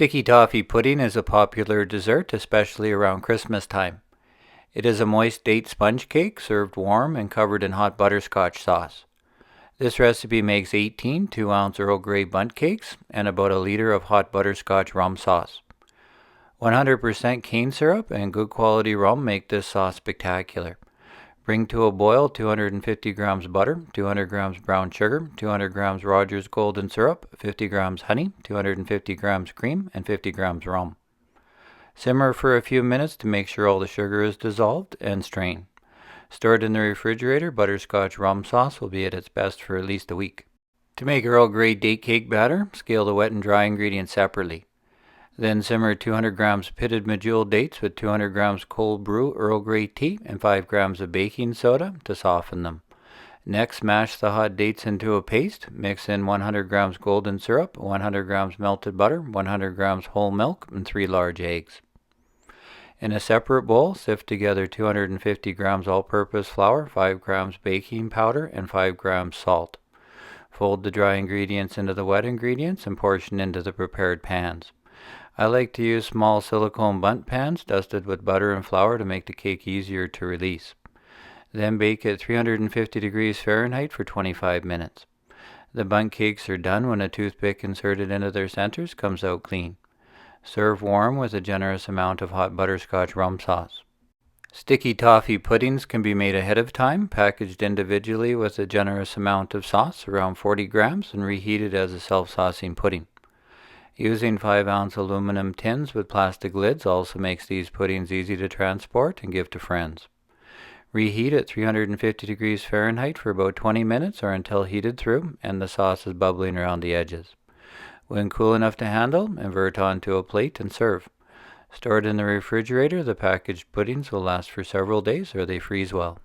Sticky toffee pudding is a popular dessert, especially around Christmas time. It is a moist date sponge cake served warm and covered in hot butterscotch sauce. This recipe makes 18 2-ounce Earl Grey bundt cakes and about a liter of hot butterscotch rum sauce. 100% cane syrup and good quality rum make this sauce spectacular. Bring to a boil 250 grams butter, 200 grams brown sugar, 200 grams Rogers golden syrup, 50 grams honey, 250 grams cream, and 50 grams rum. Simmer for a few minutes to make sure all the sugar is dissolved and strain. Stored in the refrigerator, butterscotch rum sauce will be at its best for at least a week. To make Earl Grey date cake batter, scale the wet and dry ingredients separately. Then simmer 200 grams pitted medjool dates with 200 grams cold brew Earl Grey tea and 5 grams of baking soda to soften them. Next, mash the hot dates into a paste. Mix in 100 grams golden syrup, 100 grams melted butter, 100 grams whole milk, and 3 large eggs. In a separate bowl, sift together 250 grams all-purpose flour, 5 grams baking powder, and 5 grams salt. Fold the dry ingredients into the wet ingredients and portion into the prepared pans. I like to use small silicone bundt pans dusted with butter and flour to make the cake easier to release. Then bake at 350 degrees Fahrenheit for 25 minutes. The bundt cakes are done when a toothpick inserted into their centers comes out clean. Serve warm with a generous amount of hot butterscotch rum sauce. Sticky toffee puddings can be made ahead of time, packaged individually with a generous amount of sauce, around 40 grams, and reheated as a self-saucing pudding. Using 5-ounce aluminum tins with plastic lids also makes these puddings easy to transport and give to friends. Reheat at 350 degrees Fahrenheit for about 20 minutes or until heated through and the sauce is bubbling around the edges. When cool enough to handle, invert onto a plate and serve. Stored in the refrigerator, the packaged puddings will last for several days or they freeze well.